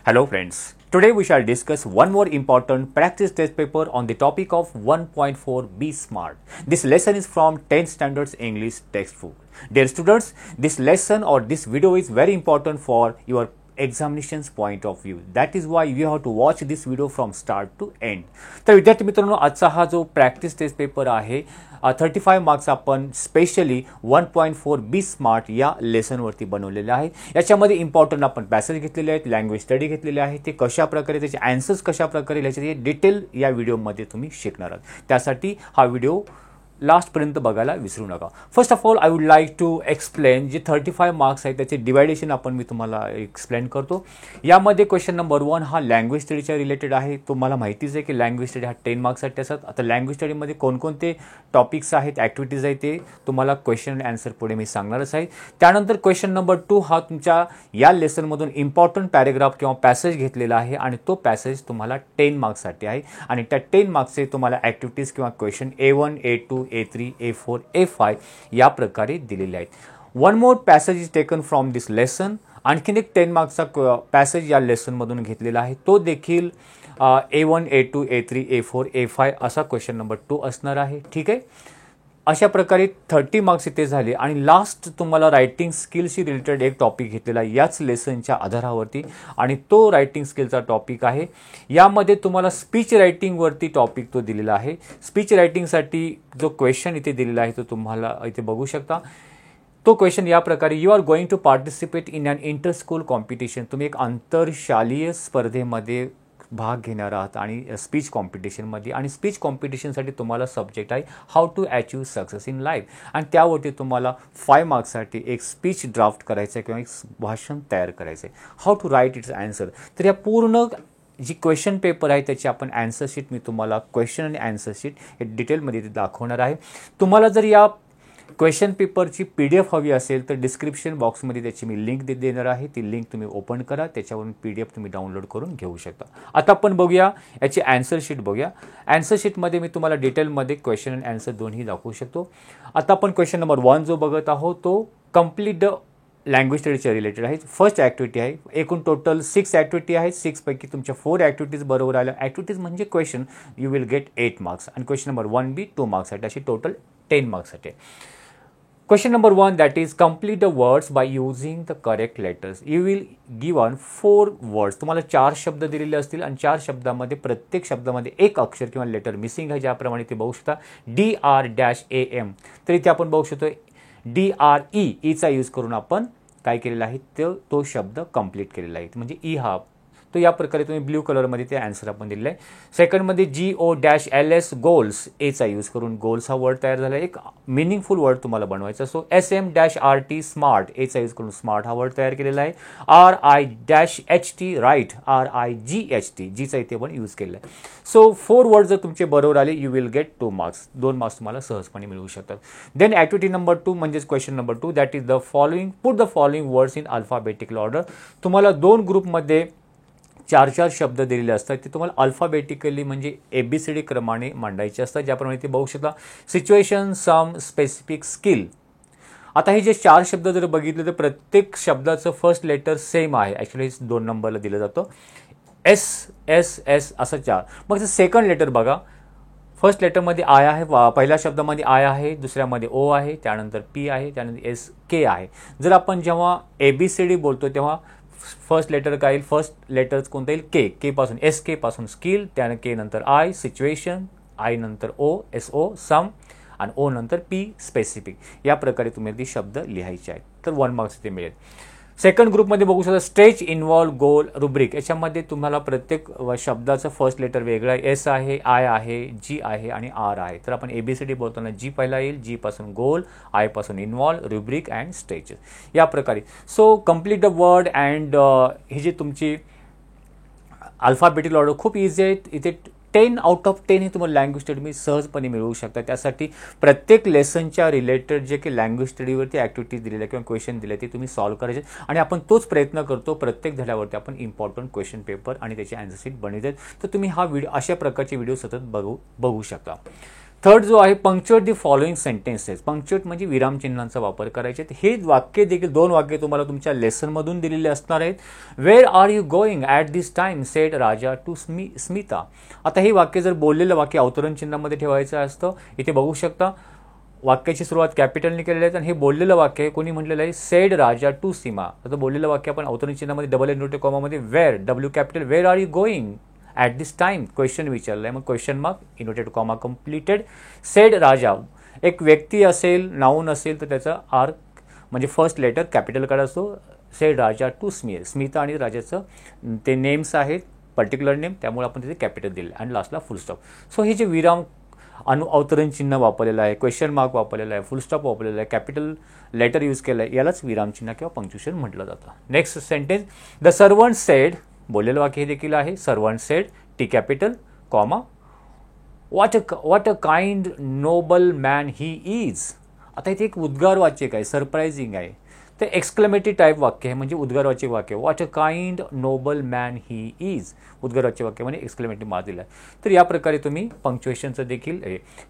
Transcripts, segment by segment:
Hello friends. Today we shall discuss one more important practice test paper on the topic of 1.4 Be Smart. This lesson is from 10th Standards English textbook. Dear students, this lesson or this video is very important for your examinations point of view. That is why you have to watch this video from start to end. तर विद्यार्थी मित्रांनो, आजचा हा जो practice taste paper आहे 35 marks आपण specially 1.4 बी smart या लेसनवरती बनवलेले आहे. याच्यामध्ये इम्पॉर्टंट आपण पॅसेज घेतलेले आहेत, लँग्वेज स्टडी घेतलेले आहे, ते कशा प्रकारे त्याचे आन्सर्स कशा प्रकारे लिहायचे ते डिटेल या व्हिडिओमध्ये तुम्ही शिकणार आहात. त्यासाठी हा व्हिडिओ लास्टपर्यंत बघायला विसरू नका. First of all I would like to explain जे 35 मार्क्स आहेत त्याचे डिवायडेशन आपण मी तुम्हाला एक्सप्लेन करतो. यामध्ये क्वेश्चन नंबर 1 हा लँग्वेज स्टडीच्या रिलेटेड आहे. तुम्हाला माहितीच आहे की लँग्वेज स्टडी हा 10 मार्क्ससाठी असतात. आता लँग्वेज स्टडीमध्ये कोणकोणते टॉपिक्स आहेत, ॲक्टिव्हिटीज आहेत ते तुम्हाला क्वेश्चन अँड आन्सर पुढे मी सांगणारच आहे. त्यानंतर क्वेश्चन नंबर 2 हा तुमच्या या लेसनमधून इम्पॉर्टंट पॅरेग्राफ किंवा पॅसेज घेतलेला आहे आणि तो पॅसेज तुम्हाला 10 मार्क्ससाठी आहे आणि त्या 10 मार्क्सचे तुम्हाला ॲक्टिव्हिटीज किंवा question A1, A2, A3, A4, A5 या प्रकारे दिलेले आहेत. One more passage is taken from this lesson. आणखीन एक 10 मार्क्सचा पॅसेज या लेसनमधून घेतलेला आहे. तो देखील A1, A2, A3, A4, A5 असा क्वेश्चन नंबर 2 असणार आहे. ठीक आहे. अशा प्रकारे 30 मार्क्स इथे झाले आणि लास्ट तुम्हाला रायटिंग स्किलशी रिलेटेड एक टॉपिक घेतलेला याच लेसनच्या आधारावरती आणि तो रायटिंग स्किलचा टॉपिक आहे. यामध्ये तुम्हाला स्पीच रायटिंगवरती टॉपिक तो दिलेला आहे. स्पीच रायटिंगसाठी जो क्वेश्चन इथे दिलेला आहे तो तुम्हाला इथे बघू शकता. तो क्वेश्चन या प्रकारे, you are going to participate in an inter school competition. तुम्ही एक आंतरशालेय स्पर्धेमध्ये भाग घेणार आहात आणि स्पीच कॉम्पिटिशनमध्ये, आणि स्पीच कॉम्पिटिशनसाठी तुम्हाला सब्जेक्ट आहे how to achieve success in life आणि त्यावरती तुम्हाला 5 मार्क्ससाठी एक स्पीच ड्राफ्ट करायचं आहे किंवा एक भाषण तयार करायचं आहे. How to write its answer. तर या पूर्ण जी क्वेश्चन पेपर आहे त्याची आपण आन्सर शीट मी तुम्हाला क्वेश्चन आणि आन्सर शीट हे डिटेलमध्ये दाखवणार आहे. तुम्हाला जर या क्वेश्चन पेपरची PDF हवी असेल तर डिस्क्रिप्शन बॉक्समध्ये त्याची मी लिंक देणार आहे. ती लिंक तुम्ही ओपन करा, त्याच्यावरून PDF तुम्ही डाउनलोड करून घेऊ शकता. आता आपण बघूया याची आन्सर शीट बघूया. आन्सर शीटमध्ये मी तुम्हाला डिटेलमध्ये क्वेश्चन आणि आन्सर दोन्ही दाखवू शकतो. आता आपण क्वेश्चन नंबर 1 जो बघत आहोत तो कंप्लीट द लँग्वेज स्टडीच्या रिलेटेड आहे. फर्स्ट ॲक्टिव्हिटी आहे. एकूण टोटल 6 ॲक्टिव्हिटी आहेत. 6 पैकी तुमच्या 4 ॲक्टिव्हिटीज बरोबर आल्या. ॲक्टिव्हिटीज म्हणजे question, you will get 8 marks आणि क्वेश्चन नंबर 1B 2 मार्क्ससाठी, अशी total 10 मार्क्ससाठी. Question number 1, that is complete the words by using the correct letters. You will given 4 words. तुम्हाला 4 शब्द दिलेले असतील आणि 4 शब्दामध्ये प्रत्येक शब्दामध्ये एक अक्षर किंवा लेटर मिसिंग आहे. ज्याप्रमाणे ते बघू शकता DR-AM. तर इथे आपण बघू शकतो DRE चा यूज करून आपण काय केलेला आहे तो शब्द कंप्लीट केलेला आहे. म्हणजे ई हा तो या प्रकारे तुम्ही ब्ल्यू कलरमध्ये ते आन्सर आपण दिलेला आहे. सेकंडमध्ये GOLS गोल्स एचा यूज करून गोल्स हा वर्ड तयार झाला. एक मिनिंगफुल वर्ड तुम्हाला बनवायचा असतो. SM-RT स्मार्ट एचा यूज करून स्मार्ट हा वर्ड तयार केलेला आहे. RIHT राईट RIGHT जीचा इथे पण यूज केलेला आहे. सो 4 वर्ड जर तुमचे बरोबर आले you will get 2 marks. 2 marks तुम्हाला सहजपणे मिळू शकतात. देन ॲक्टिव्हिटी नंबर 2 म्हणजेच question number 2, that is the following, put the following words in alphabetical order. तुम्हाला 2 ग्रुपमध्ये 4 शब्द दिलेले असतात. ते तुम्हाला अल्फाबेटिकली म्हणजे ABCD क्रमाने मांडायचे असतात. ज्याप्रमाणे ते बघू शकता सिच्युएशन, सम, स्पेसिफिक, स्किल. आता हे जे 4 शब्द जर बघितले तर प्रत्येक शब्दाचं फर्स्ट लेटर सेम आहे. ॲक्च्युली 2 नंबरला दिलं जातं S असं 4. मग सेकंड लेटर बघा. फर्स्ट लेटरमध्ये आय आहे, पहिल्या शब्दामध्ये आय आहे, दुसऱ्यामध्ये O आहे, त्यानंतर P आहे, त्यानंतर SK आहे. जर आपण जेव्हा ABCD बोलतो तेव्हा फर्स्ट लेटर काय येईल, फर्स्ट लेटर्स कोणतं येईल के पासून, SK पासून स्किल, त्यानं के नंतर आय सिच्युएशन, आय नंतर SO सम आणि O नंतर P स्पेसिफिक. या प्रकारे तुम्ही ती शब्द लिहायचे आहेत. तर 1 मार्क्स ते मिळेल. सेकंड ग्रुपमध्ये बघू शकता स्ट्रेच, इन्व्हॉल्व, गोल, रुब्रिक. याच्यामध्ये तुम्हाला प्रत्येक शब्दाचं फर्स्ट लेटर वेगळं आहे. S आहे, आय आहे, G आहे आणि R आहे. तर आपण ABCD बोलताना G पहिला येईल, G पासून गोल, आय पासून इन्व्हॉल्व, रुब्रिक अँड स्ट्रेचेस या प्रकारे. So complete the word and ही जी तुमची अल्फाबेटिकल ऑर्डर खूप इझी आहे. इथे 10 आउट ऑफ 10 हे तुम्हाला लँग्वेज स्टडीमध्ये सहजपणे मिळवू शकता. त्यासाठी प्रत्येक लेसनच्या रिलेटेड जे काही लँग्वेज स्टडीवरती ॲक्टिव्हिटीज दिलेल्या किंवा क्वेश्चन दिले ते तुम्ही सॉल्व्ह करायचे आणि आपण तोच प्रयत्न करतो. प्रत्येक धड्यावरती आपण इम्पॉर्टंट क्वेश्चन पेपर आणि त्याची आन्सर शीट बनवत आहेत. तर तुम्ही हा व्हिडिओ अशा प्रकारचे व्हिडिओ सतत बघू शकता. थर्ड जो आहे punctuate the following sentences. Punctuate म्हणजे विरामचिन्हांचा वापर करायचे. हे वाक्य देखील 2 वाक्य तुम्हाला तुमच्या लेसनमधून दिलेले असणार आहेत. Where are you going at this time said Raja to Smita. आता हे वाक्य जर बोललेलं वाक्य अवतरण चिन्हामध्ये ठेवायचं असतं. इथे बघू शकता वाक्याची सुरुवात कॅपिटलने केलेली आहे आणि हे बोललेलं वाक्य आहे. कोणी म्हटलेलं आहे सेड राजा टू सीमा. आता बोललेलं वाक्य आपण अवतरण चिन्हामध्ये डबल इन्व्हर्टेड कॉमामध्ये where W capital where are you going at this time question विचारलं आहे. मग question mark inverted comma completed. Said Raja एक व्यक्ती असेल नाऊन असेल तर त्याचा आर म्हणजे फर्स्ट लेटर कॅपिटलकडे असतो. सेड राजा टू स्मिता आणि राजाचं ते नेम्स आहेत पर्टिक्युलर नेम त्यामुळे आपण तिथे कॅपिटल दिले आणि लास्टला फुल स्टॉप. सो हे जे विराम अवतरण चिन्ह वापरलेलं आहे क्वेश्चन मार्क वापरलेला आहे फुल स्टॉप वापरलेला आहे कॅपिटल लेटर यूज केलं आहे यालाच विरामचिन्ह किंवा पंक्च्युएशन म्हटलं जातं. Next sentence the servant said बोललेलं वाक्य हे देखील आहे. Servant said T capital comma what a kind noble man he is. आता इथे एक उद्गारवाचक आहे सरप्राइझिंग आहे ते एक्सक्लेमेटरी टाईप वाक्य आहे म्हणजे उद्गारवाचक वाक्य. What a kind noble man he is उद्गारवाचक वाक्य म्हणजे एक्सक्लेमेटरी मार्क दिला आहे. तर या प्रकारे तुम्ही पंक्च्युएशनचं देखील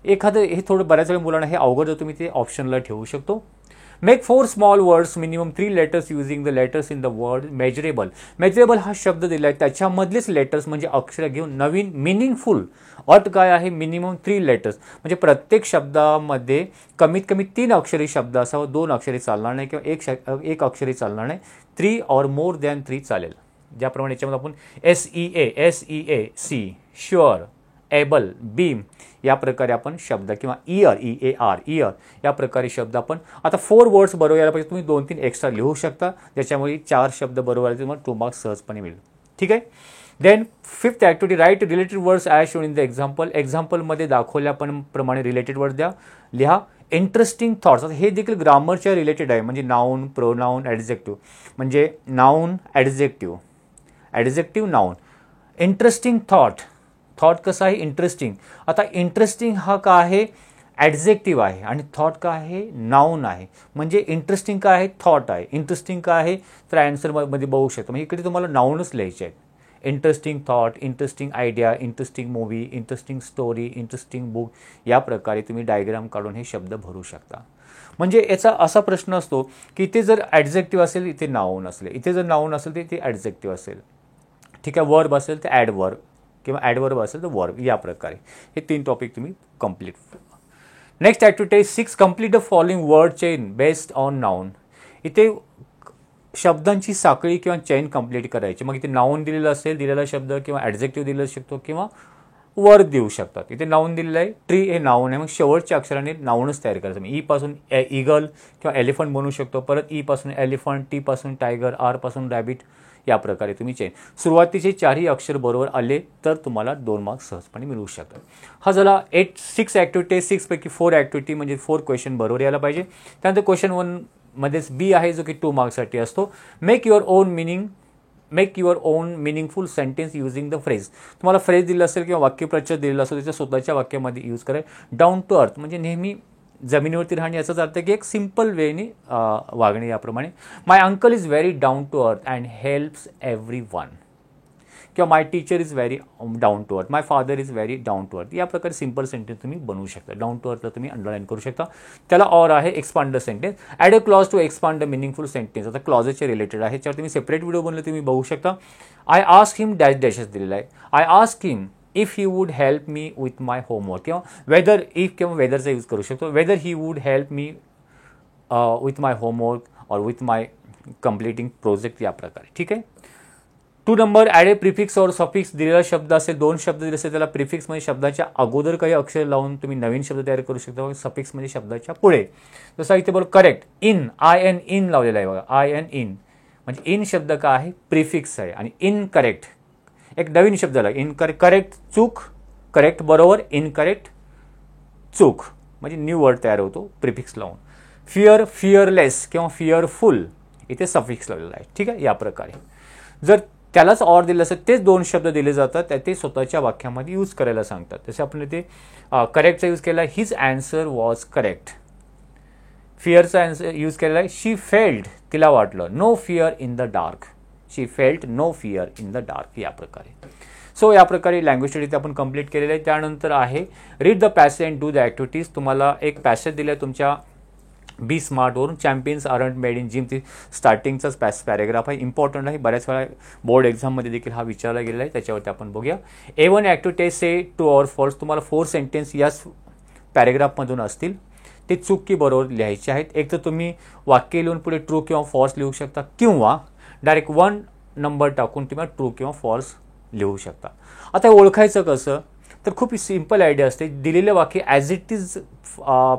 एखादं हे थोडं बऱ्याच वेळा मुलांना हे अवघड जर तुम्ही ते ऑप्शनला ठेवू शकतो. Make 4 small words minimum 3 letters using the letters in the word measurable. Measurable हा शब्द दिला आहे त्याच्यामधलेच लेटर्स म्हणजे अक्षर घेऊन नवीन मिनिंगफुल अट काय आहे मिनिमम 3 लेटर्स म्हणजे प्रत्येक शब्दामध्ये कमीत कमी 3 अक्षरी शब्द असावा 2 अक्षरी चालणार नाही किंवा एक अक्षरी चालणार नाही 3 और मोर दॅन 3 चालेल. ज्याप्रमाणे याच्यामध्ये आपण SEA सी शुअर एबल बीम या प्रकारे आपण शब्द किंवा इयर EAR या प्रकारे शब्द आपण आता 4 वर्ड्स बरोबर यायला पाहिजे तुम्ही 2-3 एक्स्ट्रा लिहू शकता ज्याच्यामुळे 4 शब्द बरोबर आले तुम्हाला 2 मार्क्स सहजपणे मिळेल. ठीक आहे. Then 5th activity write related words as shown in the example. एक्झाम्पलमध्ये दाखवल्याप्रमाणे रिलेटेड वर्ड द्या लिहा. इंटरेस्टिंग थॉट्स हे देखील ग्रामरच्या रिलेटेड आहे म्हणजे नाऊन प्रोनाऊन ॲडजेक्टिव्ह म्हणजे noun adjective noun. Interesting thought कसं आहे इंटरेस्टिंग. आता इंटरेस्टिंग हा का आहे ॲडजेक्टिव्ह आहे आणि थॉट का आहे नाऊन आहे म्हणजे इंटरेस्टिंग का आहे थॉट आहे इंटरेस्टिंग का आहे तर ॲन्सरमध्ये बघू शकतो म्हणजे इकडे तुम्हाला नाऊनच लिहायचे आहेत. Interesting thought interesting idea interesting movie interesting story interesting book या प्रकारे तुम्ही डायग्राम काढून हे शब्द भरू शकता. म्हणजे याचा असा प्रश्न असतो की इथे जर ॲडजेक्टिव्ह असेल इथे नाऊन असेल इथे जर नाऊन असेल तर इथे ॲडजेक्टिव्ह असेल. ठीक आहे. वर्ब असेल तर ॲडवर्ब किंवा ॲडवर्ब असेल तर वर्ब या प्रकारे हे 3 टॉपिक तुम्ही complete. Next activity 6 complete the following word chain based on noun. इथे शब्दांची साखळी किंवा चेन कंप्लीट करायची. मग इथे नाऊन दिलेलं असेल दिलेला शब्द किंवा ॲडजेक्टिव्ह दिलेला शकतो किंवा वर्ब देऊ शकतात. इथे नाऊन दिलेलं आहे ट्री हे नाऊन आहे मग शेवटच्या अक्षराने नाऊनच तयार करायचं. ई पासून ईगल किंवा एलिफंट बनवू शकतो परत ई पासून एलिफंट टी पासून टायगर आर पासून रॅबिट या प्रकारे तुम्ही चेन. सुरुवातीचे 4ही अक्षर बरोबर आले तर तुम्हाला 2 मार्क्स सहजपणे मिळू शकतात. हा झाला 6 ॲक्टिव्हिटी. 6 पैकी 4 ॲक्टिव्हिटी म्हणजे 4 क्वेश्चन बरोबर यायला पाहिजे. त्यानंतर क्वेश्चन 1 मध्येच बी आहे जो की 2 मार्क्ससाठी असतो. Make your on meaningful sentence using the phrase. तुम्हाला फ्रेज दिलं असेल किंवा वाक्यप्रचार दिलेला असेल त्याच्या स्वतःच्या वाक्यामध्ये यूज करा. डाऊन टू अर्थ म्हणजे नेहमी जमिनीवरती राहणे याचाच अर्थ की एक सिम्पल वेने वागणे याप्रमाणे. My uncle is very down to earth and helps everyone किंवा my teacher is very down to earth my father is very down to earth या प्रकारे सिम्पल सेंटेन्स तुम्ही बनवू शकता. डाऊन टू अर्थला तुम्ही अंडरलाईन करू शकता. त्याला ऑर आहे expand the sentence. Add a clause to expand the meaningful sentence. आता क्लॉजेसचे रिलेटेड आहे ह्याच्यावर तुम्ही सेपरेट व्हिडिओ बनवले तुम्ही बघू शकता. I ask him dash dashes दिलेला आहे. I ask him if he would help me with my homework किंवा वेदर इफ किंवा वेदरचा यूज करू शकतो. Weather he would help me with my homework और विथ माय कम्प्लिटिंग प्रोजेक्ट या प्रकारे. ठीक आहे. 2 नंबर ॲड ए प्रिफिक्स और सफिक्स. दिलेला शब्द असेल 2 शब्द दिले असेल त्याला प्रिफिक्स म्हणजे शब्दाच्या अगोदर काही अक्षर लावून तुम्ही नवीन शब्द तयार करू शकता. सफिक्स म्हणजे शब्दाच्या पुढे. जसं इथे बरोबर करेक्ट इन IN लावलेला आहे बघा IN म्हणजे इन शब्द का आहे प्रिफिक्स आहे आणि इनकरेक्ट एक नवीन शब्द आला. करेक्ट चूक करेक्ट बरोबर इनकरेक्ट चूक म्हणजे न्यू वर्ड तयार होतो प्रिफिक्स लावून. फिअरलेस किंवा फिअरफुल इथे सफिक्स लावलेला आहे. ठीक आहे. या प्रकारे जर त्यालाच ऑर दिलं असेल तेच 2 शब्द दिले जातात ते स्वतःच्या वाक्यामध्ये यूज करायला सांगतात. जसे आपण इथे करेक्टचा यूज केला हिज अँसर वॉज करेक्ट. फिअरचा अँसर यूज केलेला आहे शी फेल्ड तिला वाटलं. No fear in the dark she felt no fear in the dark या प्रकारे. सो या प्रकारे लँग्वेज स्टडी आपण कंप्लीट केलेलं आहे. त्यानंतर आहे read the passage and do the activities. तुम्हाला एक पॅसेज दिला आहे तुमच्या बी स्मार्टवरून, champions aren't made in gym. ती स्टार्टिंगचाच पॅरेग्राफ आहे, इम्पॉर्टंट आहे, बऱ्याच वेळा बोर्ड एक्झाममध्ये देखील हा विचारला गेलेला आहे. त्याच्यावरती आपण बघूया. A1 activity say true or false. तुम्हाला 4 सेंटेन्स याच पॅरेग्राफमधून असतील, ते चूक की बरोबर लिहायचे आहेत. एक तर तुम्ही वाक्य लिहून पुढे ट्रू किंवा फॉल्स लिहू शकता, किंवा डायरेक्ट 1 नंबर टाकून तुम्ही ट्रू किंवा फॉल्स लिहू शकता. आता ओळखायचं कसं, तर खूप सिंपल आयडिया असते. दिलेलं वाक्य ॲज इट इज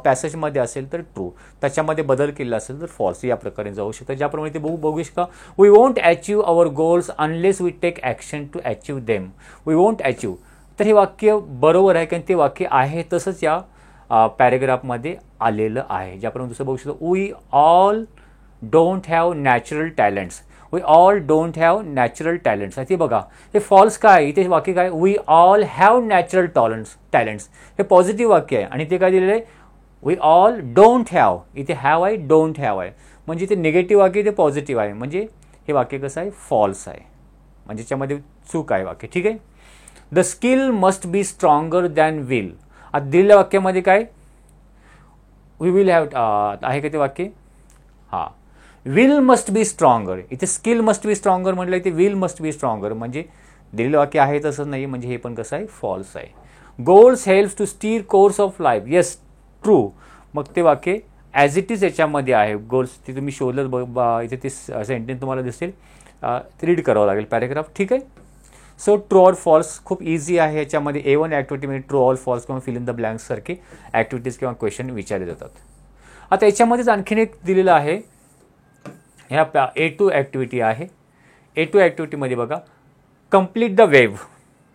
पॅसेजमध्ये असेल तर ट्रू, त्याच्यामध्ये बदल केला असेल तर फॉल्स, या प्रकारे जाऊ शकतं. ज्याप्रमाणे ते बघू शकता. We won't achieve our goals unless we take action to achieve them. We won't achieve, तर हे वाक्य बरोबर आहे, कारण ते वाक्य आहे तसंच या पॅरेग्राफमध्ये आलेलं आहे. ज्याप्रमाणे दुसरं बघू शकतो. We all don't have natural talents. We all don't have natural talents. ते बघा, हे फॉल्स काय, इथे वाक्य काय, we all have natural talents. हे पॉझिटिव्ह वाक्य आहे, आणि ते काय दिलेलं आहे, वी ऑल डोंट हॅव. इथे हॅव आहे, डोंट हॅव आहे, म्हणजे ते निगेटिव्ह वाक्य, ते पॉझिटिव्ह आहे, म्हणजे हे वाक्य कसं आहे, फॉल्स आहे, म्हणजे त्याच्यामध्ये चूक आहे वाक्य. ठीक आहे. The skill must be stronger than will. आता दिलेल्या वाक्यामध्ये काय, वी विल हॅव आहे का ते वाक्य, हां, विल मस्ट बी स्ट्रॉंगर. इथे स्किल मस्ट बी स्ट्रॉंगर म्हटलं, इथे विल मस्ट बी स्ट्रॉंगर, म्हणजे दिलेलं वाक्य आहे तसं नाही, म्हणजे हे पण कसं आहे, फॉल्स आहे. Goals helps to steer course of life. Yes, true. मग ते वाक्य ॲज इट इज याच्यामध्ये आहे. गोल्स ते तुम्ही शोधलं, इथे ते सेंटेन्स तुम्हाला दिसेल, रीड करावं लागेल पॅरेग्राफ. ठीक आहे. सो ट्रू ऑर फॉल्स खूप इझी आहे. याच्यामध्ये A1 ॲक्टिव्हिटीमध्ये ट्रू ऑर फॉल्स किंवा फिल इन द ब्लँक्स सारखे ॲक्टिव्हिटीज किंवा क्वेश्चन विचारले जातात. आता याच्यामध्येच आणखीन एक दिलेलं आहे, ह्या A2 ॲक्टिव्हिटी आहे. A2 ॲक्टिव्हिटीमध्ये बघा, complete the wave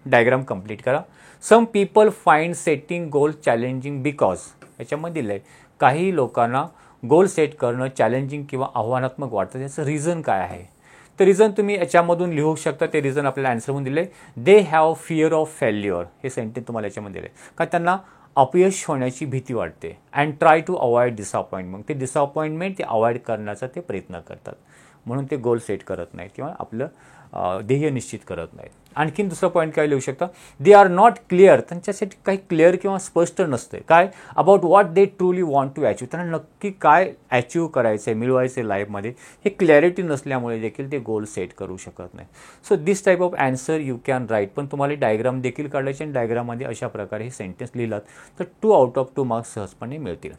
diagram complete करा. Some people find setting goal challenging because. याच्यामध्ये दिलं आहे, काही लोकांना गोल सेट करणं चॅलेंजिंग किंवा आव्हानात्मक वाटतं, त्याचं रिझन काय आहे. तर रिझन तुम्ही याच्यामधून लिहू शकता. ते रिझन आपल्याला आन्सर म्हणून दिले. They have fear of failure. हे सेंटेन्स तुम्हाला याच्यामध्ये दिलं आहे, का त्यांना अपयश होण्याची भीती वाटते. And try to avoid disappointment. ते डिसअपॉइंटमेंट ते अवॉइड करण्याचा ते प्रयत्न करतात, म्हणून ते गोल सेट करत नाहीत किंवा आपलं ध्येय निश्चित करत नाहीत. आणखीन दुसरा पॉईंट काय लिहू शकता, दे आर नॉट क्लिअर. त्यांच्यासाठी काही क्लिअर किंवा स्पष्ट नसते काय, about what they truly want to achieve. त्यांना नक्की काय अचीव करायचं आहे, मिळवायचं आहे लाईफमध्ये, हे क्लॅरिटी नसल्यामुळे देखील ते गोल सेट करू शकत नाही. So this type of answer you can write. पण तुम्हाला डायग्राम देखील काढायचे, आणि डायग्राममध्ये अशा प्रकारे हे सेंटेन्स लिहिलात तर 2 आउट ऑफ 2 मार्क्स सहजपणे मिळतील.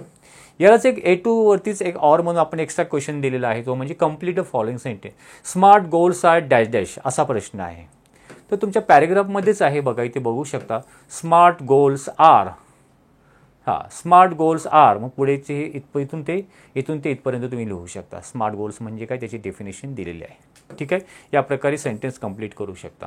यालाच एक A2 वरतीच एक ऑर म्हणून आपण एक्स्ट्रा क्वेश्चन दिलेला आहे, तो म्हणजे complete the following sentence. Smart goals are dash dash असा प्रश्न आहे. तर तुमच्या पॅरेग्राफमध्येच आहे बघा, इथे बघू शकता. स्मार्ट गोल्स आर, हां, स्मार्ट गोल्स आर, मग पुढेचे इथून ते इथपर्यंत तुम्ही लिहू शकता. स्मार्ट गोल्स म्हणजे काय, त्याची डेफिनेशन दिलेली आहे. ठीक आहे. या प्रकारे सेंटेन्स कंप्लीट करू शकता.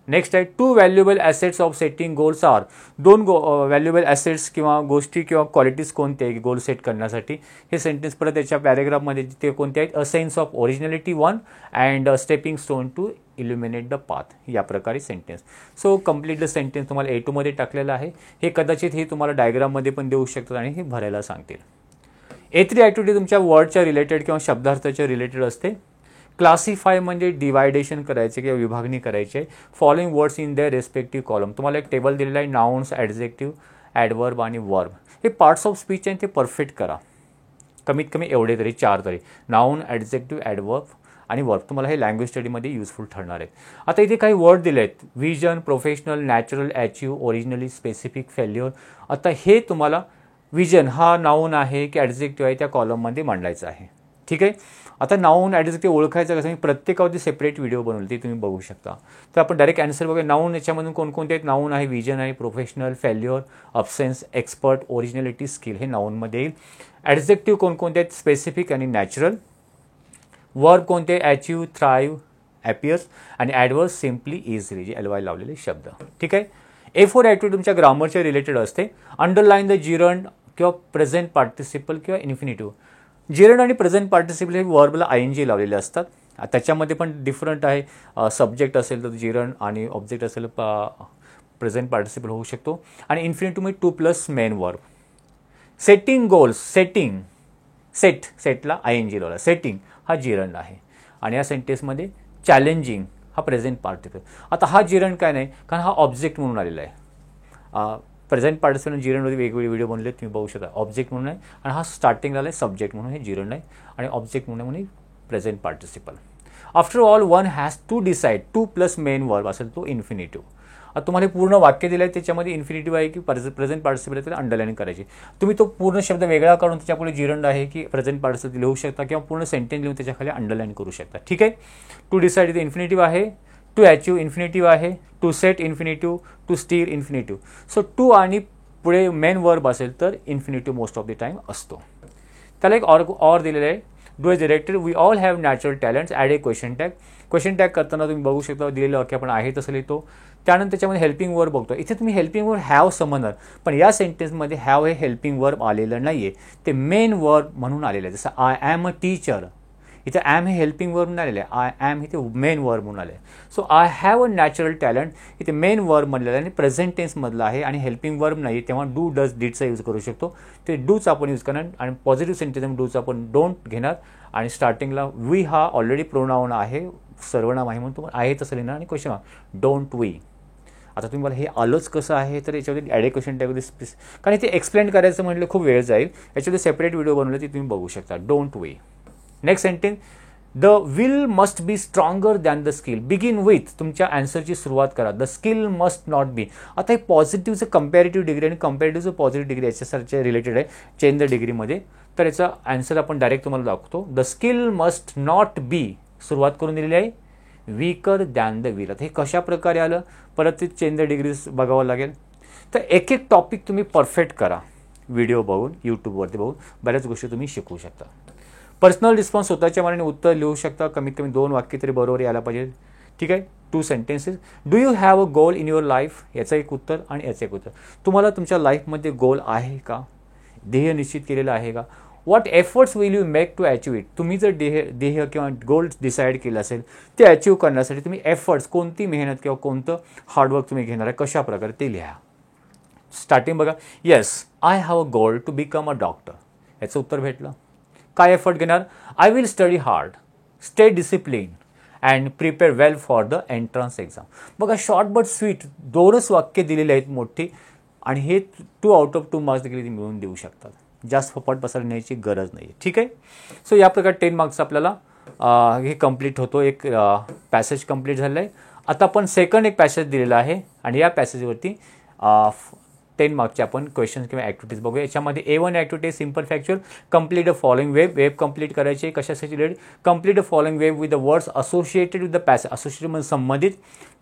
नेक्स्ट आहे, 2 valuable assets of setting goals are. 2 valuable assets किंवा गोष्टी किंवा क्वालिटीज कोणते आहे गोल सेट करण्यासाठी. हे सेंटेन्स परत त्याच्या पॅरेग्राफमध्ये ते कोणते आहेत, a sense of originality 1 and stepping stone to illuminate the path. या प्रकारे sentence. So complete the sentence तुम्हाला A2 मध्ये टाकलेलं आहे. हे कदाचित हे तुम्हाला डायग्राममध्ये पण देऊ शकतात आणि हे भरायला सांगतील. A3 ॲक्टिव्हिटी तुमच्या वर्डच्या रिलेटेड किंवा शब्दार्थाच्या रिलेटेड असते. क्लासिफाय म्हणजे डिवायडेशन करायचे किंवा विभागणी करायची आहे. Following words in their respective column. तुम्हाला एक टेबल दिलेला आहे, नाउन्स, ॲडजेक्टिव्ह, ॲडवर्ब आणि वर्ब. हे पार्ट्स ऑफ स्पीच आहे, ते परफेक्ट करा. कमीत कमी एवढे तरी 4 तरी, नाउन, ॲडजेक्टिव्ह, ॲडवर्ब आणि वर्ब. तुम्हाला हे लँग्वेज स्टडीमध्ये युजफुल ठरणार आहेत. आता इथे काही वर्ड दिले आहेत, vision, professional, natural, achieve, originally, specific, failure. आता हे तुम्हाला विजन हा नाउन आहे की ॲडजेक्टिव्ह आहे त्या कॉलममध्ये मांडायचं आहे. ठीक आहे. आता नाउन ॲडजेक्टिव्ह ओळखायचं कसं, मी प्रत्येकावरती सेपरेट व्हिडिओ बनवले, ते तुम्ही बघू शकता. तर आपण डायरेक्ट आन्सर बघूया. नाउन याच्यामधून कोणकोणते आहेत, नाउन आहे, विजन आहे, professional, failure, absence, expert, originality, skill, हे नाउनमध्ये येईल. ॲडजेक्टिव्ह कोणकोणते आहेत, स्पेसिफिक आणि नॅचरल. वर्ब कोणते, अचीव, थ्राईव्ह, ॲपियर्स, आणि ॲडवर्ब सिम्पली, इझिली, जे LY लावलेले शब्द. ठीक आहे. A4 ॲक्टिव्हिटी तुमच्या ग्रामरच्या रिलेटेड असते. अंडरलाईन द जिरंड किंवा प्रेझेंट पार्टिसिपल किंवा इन्फिनिटिव्ह. जिरंड आणि प्रेझेंट पार्टिसिपल हे वर्बला ING लावलेले असतात. त्याच्यामध्ये पण डिफरंट आहे. सब्जेक्ट असेल तर जिरंड आणि ऑब्जेक्ट असेल प्रेझेंट पार्टिसिपल होऊ शकतो. आणि इन्फिनिटिव्हमध्ये 2+ main verb. Setting goals, सेटला ING लावला. सेटिंग हा जिरंड आहे. आणि या सेंटेन्समध्ये चॅलेंजिंग हा प्रेझेंट पार्टिसिपल. आता हा जिरंड काय नाही, कारण हा ऑब्जेक्ट म्हणून आलेला आहे. प्रेझेंट पार्टिसिपल जिरंडमध्ये वेगवेगळे व्हिडिओ बनले, तुम्ही बघू शकता. ऑब्जेक्ट म्हणून आहे आणि हा स्टार्टिंगला आला आहे सब्जेक्ट म्हणून, हे जिरंड आहे आणि ऑब्जेक्ट म्हणून present participle. After all one has to decide, to plus main verb असेल तो इन्फिनिटिव्ह. आता तुम्हाला पूर्ण वाक्य दिलं आहे, त्याच्यामध्ये इन्फिनिटिव्ह आहे की प्रेझेंट पार्टिसिपल आहे, त्याला अंडरलाईन करायची. तुम्ही तो पूर्ण शब्द वेगळा काढून त्याच्यापुढे जिरंड आहे की प्रेझेंट पार्टिसिपल लिहू शकता किंवा पूर्ण सेंटेन्स लिहून त्याच्याखाली अंडरलाईन करू शकता. ठीक आहे. टू डिसाईड इथे इन्फिनिटिव्ह आहे, टू अचीव इन्फिनिटिव्ह आहे, to set infinitive, to steer infinitive. So to आणि पुढे मेन वर्ब असेल तर infinitive most of the time असतो. त्याला एक ऑर दिलेलं आहे. Do as director we all have natural talents, add a question tag. Question tag करताना तुम्ही बघू शकता दिलेलं वाक्य आपण आहे तसं लिहितो. त्यानंतर त्याच्यामध्ये हेल्पिंग वर्ब बघतो. इथे तुम्ही हेल्पिंग वर्ब हॅव समजणार, पण या सेंटेन्समध्ये हॅव हे हेल्पिंग वर्ब आलेलं नाही आहे, ते मेन वर्ब म्हणून आलेलं आहे. जसं आय ॲम अ टीचर, इथे ॲम हे हेल्पिंग वर्ब म्हणून आलेलं आहे, आय ॲम इथे मेन वर्ब म्हणून आले आहे. So I have a natural talent इथे मेन वर्ब म्हणलेलं आहे आणि प्रेझेंट टेन्समधलं आहे आणि हेल्पिंग वर्ब नाही, तेव्हा डू डज डिडचा यूज करू शकतो. ते डूच आपण यूज करणार आणि पॉझिटिव्ह सेंटेन्स डूच आपण डोंट घेणार आणि स्टार्टिंगला वी हा ऑलरेडी प्रोनाउन आहे, सर्वनाम आहे म्हणून तुम्हाला आहे तसं लिहिणार आणि क्वेश्चन मार्क डोंट वी. आता तुम्ही मला हे आलंच कसं आहे तर याच्यामध्ये ॲड ए क्वेश्चन टॅग, कारण ते एक्सप्लेन करायचं म्हटलं खूप वेळ जाईल. याच्यामध्ये सेपरेट व्हिडिओ बनवले ती तुम्ही बघू शकता. Don't we. Next sentence, the will must be stronger than the skill. Begin with, तुमच्या आन्सरची सुरुवात करा. The skill must not be. आता हे पॉझिटिव्हचं कंपॅरेटिव्ह डिग्री आणि कंपॅरेटिव्हचं पॉझिटिव्ह डिग्री याच्यासारख्या रिलेटेड आहे चेंज द डिग्रीमध्ये. तर याचा आन्सर आपण डायरेक्ट तुम्हाला दाखवतो. The skill must not be, सुरुवात करून दिलेली आहे वीकर दॅन द विल. आता हे कशा प्रकारे आलं, परत ते चेंज द डिग्रीज बघावं लागेल. तर एक एक टॉपिक तुम्ही परफेक्ट करा व्हिडिओ बघून, यूट्यूबवरती बघून बऱ्याच गोष्टी तुम्ही शिकू शकता. पर्सनल रिस्पॉन्स स्वतःच्या मनाने उत्तर लिहू शकता. कमीत कमी 2 वाक्य तरी बरोबर यायला पाहिजे. ठीक आहे. 2 sentences. Do you have a goal in your life, याचं एक उत्तर आणि याचं एक उत्तर. तुम्हाला तुमच्या लाईफमध्ये गोल आहे का, ध्येय निश्चित केलेलं आहे का. What efforts will you make to achieve it. तुम्ही जर ध्येय किंवा गोल डिसाईड केलं असेल ते अचीव करण्यासाठी तुम्ही एफर्ट्स, कोणती मेहनत किंवा कोणतं हार्डवर्क तुम्ही घेणार आहे, कशा प्रकारे ते लिहा. स्टार्टिंग बघा, yes I have a goal to become a doctor, याचं उत्तर भेटलं. काय एफर्ट घेणार, I will study hard, stay discipline and prepare well for the entrance exam. बघा शॉर्ट बट स्वीट 2च वाक्य दिलेले आहेत मोठी आणि हे 2 आउट ऑफ 2 मार्क्स देखील मिळवून देऊ शकतात. जास्त फपाट पसरण्याची गरज नाही. ठीक आहे. सो या प्रकारे 10 मार्क्स आपल्याला हे कंप्लीट होतो. एक पॅसेज कंप्लीट झालं आहे. आता आपण सेकंड एक पॅसेज दिलेला आहे आणि या पॅसेजवरती 10 मार्क्सचे आपण क्वेश्चन्स किंवा ॲक्टिव्हिटीज बघूया. याच्यामध्ये A1 activity simple factual, complete the following web complete करायची. कशासाठी related, complete the following web with the words associated with the passage, associated म्हणजे संबंधित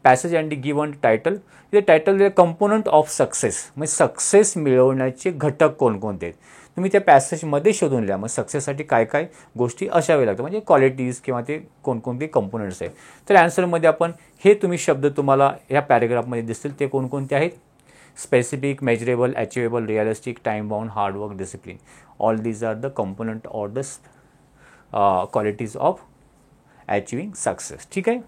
पॅसेज अँड गिवन टायटल. इथे टायटल दिलं कंपोनंट ऑफ सक्सेस, म्हणजे success मिळवण्याचे घटक कोणकोणते आहेत तुम्ही त्या पॅसेजमध्ये शोधून लिहा. मग सक्सेससाठी काय काय गोष्टी असाव्या लागतात, म्हणजे क्वालिटीज किंवा ते कोणकोणते कंपोनंट्स आहेत. तर ॲन्सरमध्ये आपण हे तुम्ही शब्द तुम्हाला या पॅरेग्राफमध्ये दिसतील ते कोणकोणते आहेत. Specific, measurable, achievable, realistic, time bound, hard work, discipline. All these are the component or the qualities of achieving success. ठीक आहे.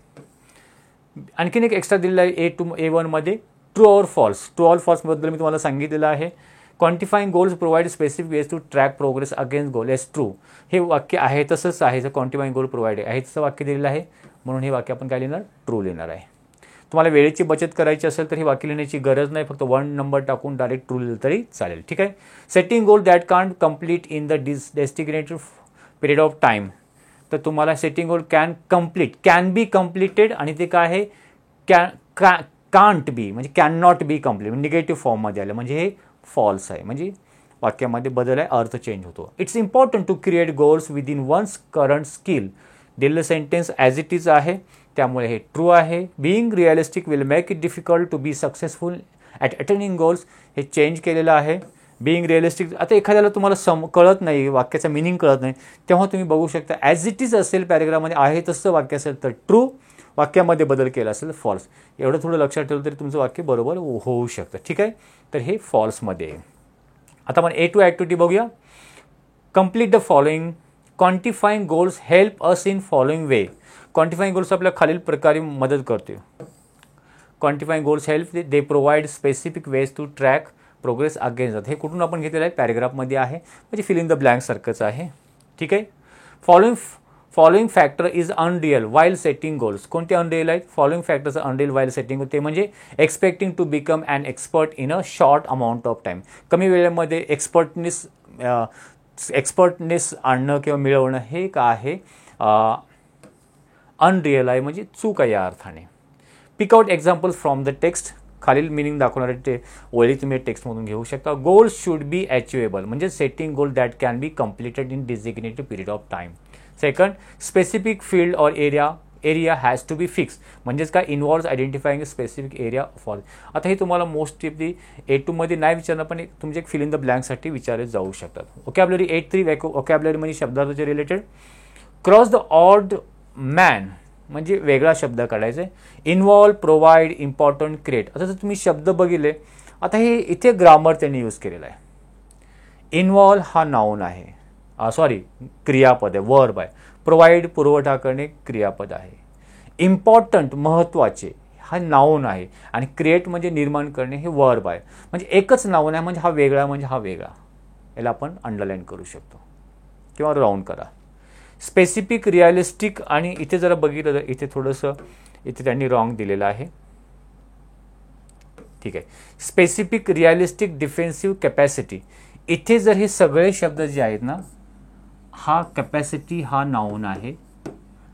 आणखीन एक एक्स्ट्रा दिलेला आहे A1 मध्ये true or false. True or फॉल्सबद्दल मी तुम्हाला सांगितलेलं आहे. Quantifying goals provide specific ways to track progress against goal. S true, हे वाक्य आहे तसंच आहे. जर क्वांटिफाईंग गोल प्रोव्हाइड आहे तसं वाक्य दिलेलं आहे म्हणून हे वाक्य आपण काय लिहिणार, ट्रू लिहिणार आहे. तुम्हाला वेळेची बचत करायची असेल तर हे वाक्य लिहिण्याची गरज नाही, फक्त 1 नंबर टाकून डायरेक्ट ट्रू लिहिलं तरी चालेल. ठीक आहे. Setting goal that can't complete in the designated period of time. तर तुम्हाला setting goal can be completed आणि ते काय आहे कांट बी, म्हणजे can not be complete, negative फॉर्ममध्ये आलं म्हणजे हे फॉल्स आहे, म्हणजे वाक्यामध्ये बदल आहे, अर्थ चेंज होतो. It's important to create goals with in one's current skill. दिलेलं सेंटेन्स ॲज इट इज आहे त्यामुळे हे ट्रू आहे. Being realistic will make it difficult to be successful at attaining goals, हे चेंज केलेलं आहे. बिईंग रिअलिस्टिक, आता एखाद्याला तुम्हाला कळत नाही, वाक्याचा मिनिंग कळत नाही, तेव्हा तुम्ही बघू शकता ॲज इट इज असेल पॅरेग्राफमध्ये आहे तसं वाक्य असेल तर ट्रू, वाक्यामध्ये बदल केला असेल फॉल्स. एवढं थोडं लक्षात ठेवलं तरी तुमचं वाक्य बरोबर होऊ शकतं. ठीक आहे. तर हे फॉल्समध्ये आहे. आता आपण A2 ॲक्टिव्हिटी बघूया. Complete the following. Quantifying goals help us in following way. Quantifying goals आपल्या खालील प्रकारे मदत करते. Quantifying goals help, they provide specific ways to track progress against. हे कुठून आपण घेतलेलं आहे, पॅरेग्राफमध्ये आहे, म्हणजे फिल इन द ब्लँक सारखंच आहे. ठीक आहे. Following factor is unreal while setting goals. कोणते अनरिअल आहेत? Following factors unreal while setting, ते म्हणजे expecting to become an expert in a short amount of time. कमी वेळेमध्ये एक्सपर्टनेस आणणं किंवा मिळवणं हे काय आहे? अनरिअल आहे, म्हणजे चूक आहे या अर्थाने. Pick out examples from the text. खालील मिनिंग दाखवणारे ते ओळी तुम्ही टेक्स्टमधून घेऊ शकता. गोल्स शुड बी अचिवेबल, म्हणजे setting goal that can be completed in designated period of time. Second, specific field or area has to be fix, म्हणजेच काय? Involves identifying specific area for. आता हे तुम्हाला मोस्टली A2 मध्ये नाही विचारणार, पण तुमचे एक फिल इन द ब्लँकसाठी विचारले जाऊ शकतात. ओकॅब्युलरी 8.3 ओकॅब्युलरी म्हणजे शब्दाचे related. Cross the odd man म्हणजे वेगळा शब्द काढायचा आहे. Involve, provide, important, create. आता जर तुम्ही शब्द बघितले, आता हे इथे ग्रामर त्यांनी यूज केलेला आहे. इन्व्हॉल्व हा नाऊन आहे, सॉरी क्रियापद आहे, वर्ब आहे. प्रोव्हाइड पुरवठा करणे क्रियापद आहे. इम्पॉर्टंट महत्त्वाचे हा नाऊन आहे, आणि क्रिएट म्हणजे निर्माण करणे हे वर्ब आहे. म्हणजे एकच नाऊन आहे, म्हणजे हा वेगळा म्हणजे हा वेगळा. याला आपण अंडरलाईन करू शकतो किंवा राऊंड करा. स्पेसिफिक, रिअलिस्टिक, आणि इथे जरा बघितलं तर इथे थोडंसं इथे त्यांनी रॉंग दिलेलं आहे. ठीक आहे. Specific, realistic, defensive, capacity. इथे जर हे सगळे शब्द जे आहेत ना, हा कॅपॅसिटी हा नाऊन आहे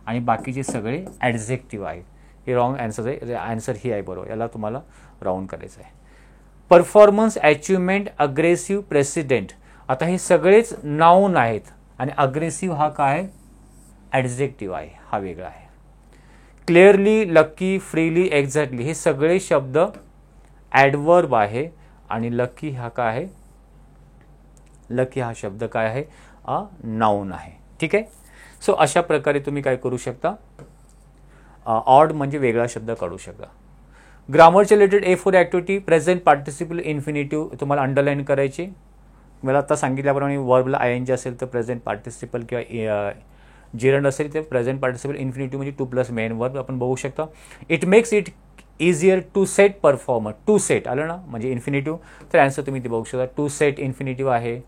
आणि बाकीचे सगळे ॲडजेक्टिव्ह आहेत. हे रॉंग आन्सर आहे. आन्सर ही आहे बरोबर. याला तुम्हाला राऊंड करायचं आहे. Performance, achievement, aggressive, president. आता हे सगळेच नाऊन आहेत आणि अग्रेसिव्ह हा काय? ॲडजेक्टिव्ह आहे, हा वेगळा आहे. क्लिअरली, लकी, फ्रीली, एक्झॅक्टली हे सगळे शब्द ॲडवर्ब आहे आणि लकी हा काय आहे? लकी हा शब्द काय आहे? नाऊन आहे. ठीक आहे. सो अशा प्रकारे तुम्ही काय करू शकता? ऑड म्हणजे वेगळा शब्द काढू शकता. ग्रामरचे related A4 activity. Present participle infinitive तुम्हाला अंडरलाईन करायची. मला आता सांगितल्याप्रमाणे वर्बला ING असेल तर प्रेझेंट पार्टिसिपल किंवा जिरंड असेल तर प्रेझेंट पार्टिसिपल इन्फिनिटिव्ह म्हणजे 2 + मेन वर्ब आपण बघू शकता. It makes it easier to set performer. To set आलं ना, म्हणजे इन्फिनिटिव्ह. तर आन्सर तुम्ही ते बघू शकता. टू सेट इन्फिनिटिव्ह आहे.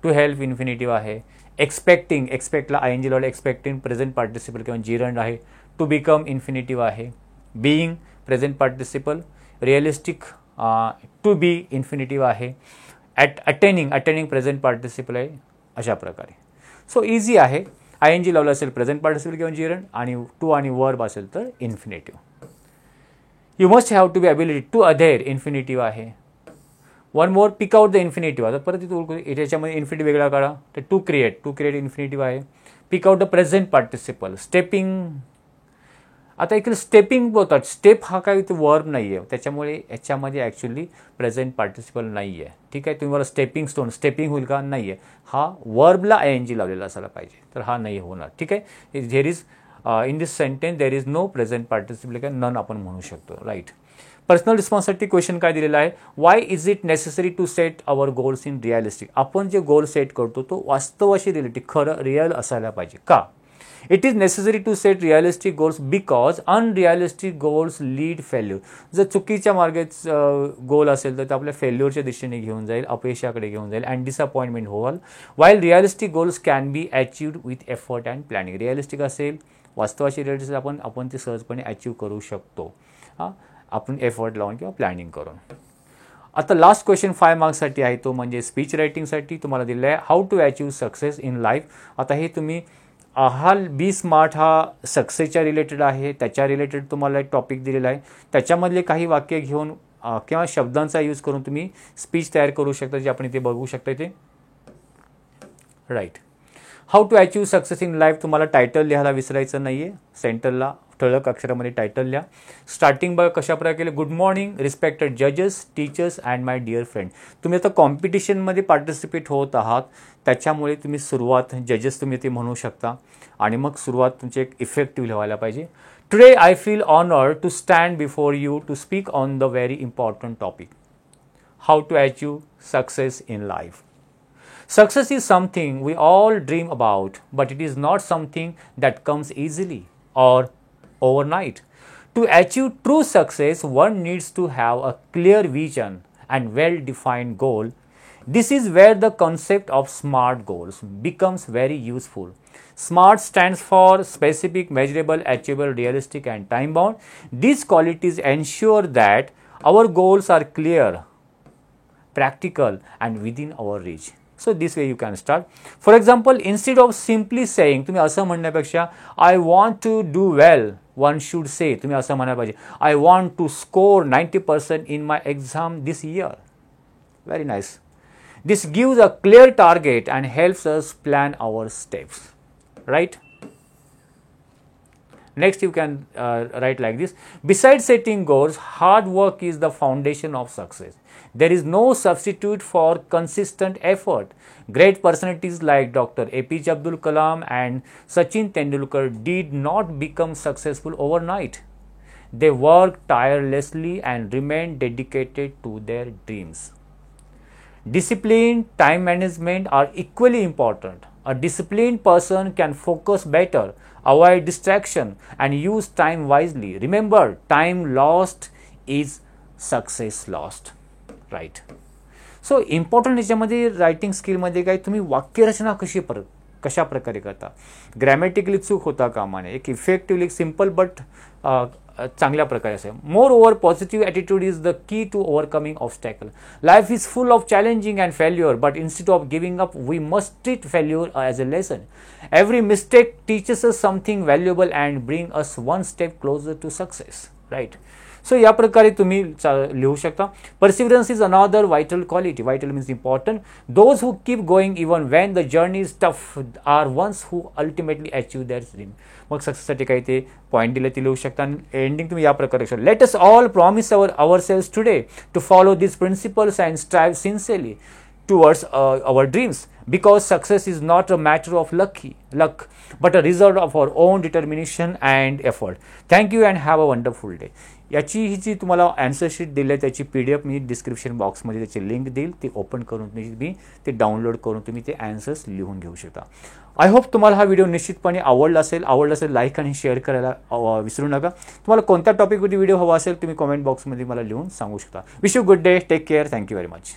टू हेल्प इन्फिनिटिव्ह आहे. एक्सपेक्टिंग, एक्सपेक्टला ING लावलं, एक्सपेक्टिंग प्रेझेंट पार्टिसिपल किंवा जिरंड आहे. टू बिकम इन्फिनिटिव्ह आहे. Being present participle. Realistic to be infinitive आहे. अटेनिंग प्रेझेंट पार्टिसिपल आहे. अशा प्रकारे. सो इझी आहे. ING लावलं असेल प्रेझेंट पार्टिसिपल किंवा जिरंड, आणि टू आणि वर्ब असेल तर infinitive. You must have to be ability to adhere infinitive आहे. One more, peak out the infinitive. आता परत याच्यामध्ये इन्फिनिटिव्ह वेगळा काढा. तर टू क्रिएट इन्फिनिटिव्ह आहे. Pick out the present participle. Stepping. आता इकडे स्टेपिंग बोलतात. स्टेप हा काही वर्ब नाही आहे, त्याच्यामुळे याच्यामध्ये ॲक्च्युली प्रेझेंट पार्टिसिपल नाही आहे. ठीक आहे. तुम्ही मला स्टेपिंग स्टोन, स्टेपिंग होईल का? नाही आहे. हा वर्बला ING लावलेला असायला पाहिजे, तर हा नाही होणार. ठीक आहे. There is in this sentence there is no present participle किंवा नन आपण म्हणू शकतो. राईट. पर्सनल रिस्पॉन्सिबिलिटी क्वेश्चन काय दिलेला आहे? Why is it necessary to set our goals in realistic. आपण जे गोल सेट करतो तो वास्तवाशी रिलेटेड, खरं रिअल असायला पाहिजे. का? It is necessary to set realistic goals because unrealistic goals lead failure. जर चुकीच्या मार्गेच गोल असेल तर ते आपल्या फेल्युअरच्या दिशेने घेऊन जाईल, अपयशाकडे घेऊन जाईल अँड डिसअपॉइंटमेंट होईल. While realistic goals can be अचिव्ड with effort and planning. Realistic असेल, वास्तवाशी रिलेटेड आपण ते सहजपणे अचीव करू शकतो, आपण एफर्ट लावून किंवा प्लॅनिंग करून. आता लास्ट क्वेश्चन 5 मार्क्ससाठी आहे, तो म्हणजे स्पीच रायटिंगसाठी तुम्हाला दिलेला आहे. How to achieve success in life. आता हे तुम्ही हा बी स्मार्ट हा सक्सेसच्या रिलेटेड आहे, त्याच्या रिलेटेड तुम्हाला एक टॉपिक दिलेला आहे. त्याच्यामधले काही वाक्य घेऊन किंवा शब्दांचा यूज करून तुम्ही स्पीच तयार करू शकता, जे आपण इथे बघू शकता इथे. Right. How to achieve success in life. तुम्हाला टायटल लिहायला विसरायचं नाही आहे. सेंटरला ठळक अक्षरामध्ये टायटल लिहा. स्टार्टिंग बघा कशा प्रकारे केलं. गुड मॉर्निंग रिस्पेक्टेड जजेस, teachers and my dear friend. तुम्ही आता कॉम्पिटिशनमध्ये पार्टिसिपेट होत आहात, त्याच्यामुळे तुम्ही सुरुवात जजेस तुम्ही ते म्हणू शकता आणि मग सुरुवात तुमची एक इफेक्टिव्ह लिहायला पाहिजे. Today I feel honoured to stand before you to speak on the very important topic. How to achieve success in life. Success is something we all dream about, but it is not something that comes easily or overnight. To achieve true success, one needs to have a clear vision and well-defined goal. This is where the concept of SMART goals becomes very useful. SMART stands for specific, measurable, achievable, realistic, and time bound. These qualities ensure that our goals are clear, practical, and within our reach. So this way you can start. For example, instead of simply saying, तुम्ही असं म्हणण्यापेक्षा I want to do well, one should say, तुम्ही असं म्हणायला पाहिजे, I want to score 90% in my exam this year. Very nice. This gives a clear target and helps us plan our steps, right? Next, you can write like this. Besides setting goals, hard work is the foundation of success. There is no substitute for consistent effort. Great personalities like Dr. APJ Abdul Kalam and Sachin Tendulkar did not become successful overnight. They worked tirelessly and remained dedicated to their dreams. Discipline, time management are equally important. A disciplined person can focus better, avoid distraction, and use time wisely. Remember, time lost is success lost. Right. So important याच्यामध्ये writing स्किलमध्ये काय, तुम्ही वाक्यरचना कशा प्रकारे करता, grammatically चूक होता कामा नये, एक इफेक्टिव्हली सिम्पल बट चांगल्या प्रकारे असेल. More over positive attitude is the key to overcoming obstacle. Life is full of challenging and failure, but instead of giving up we must treat failure as a lesson. Every mistake teaches us something valuable and bring us one step closer to success. Right. So या प्रकारे तुम्ही लिहू शकता. Perseverance is another vital quality. Vital means important. Those who keep going even when the journey is tough are ones who ultimately achieve their dream. मग सक्सेससाठी काही ते point दिले ते लिहू शकता. एंडिंग तुम्ही या प्रकारे let us all promise our selves today to follow this principles and strive sincerely towards our dreams, because success is not a matter of luck but a result of our own determination and effort. Thank you and have a wonderful day. याची ही जी तुम्हाला answer sheet दिली आहे त्याची PDF मी description बॉक्समध्ये त्याची link देईल, ते open करून तुम्ही ते डाउनलोड करून तुम्ही ते आन्सर्स लिहून घेऊ शकता. आय होप तुम्हाला हा व्हिडिओ निश्चितपणे आवडला असेल लाईक आणि शेअर करायला विसरू नका. तुम्हाला कोणत्या टॉपिकवरती व्हिडिओ हवा असेल तुम्ही कमेंट बॉक्समध्ये मला लिहून सांगू शकता. Wish you good day, take care, thank you very much.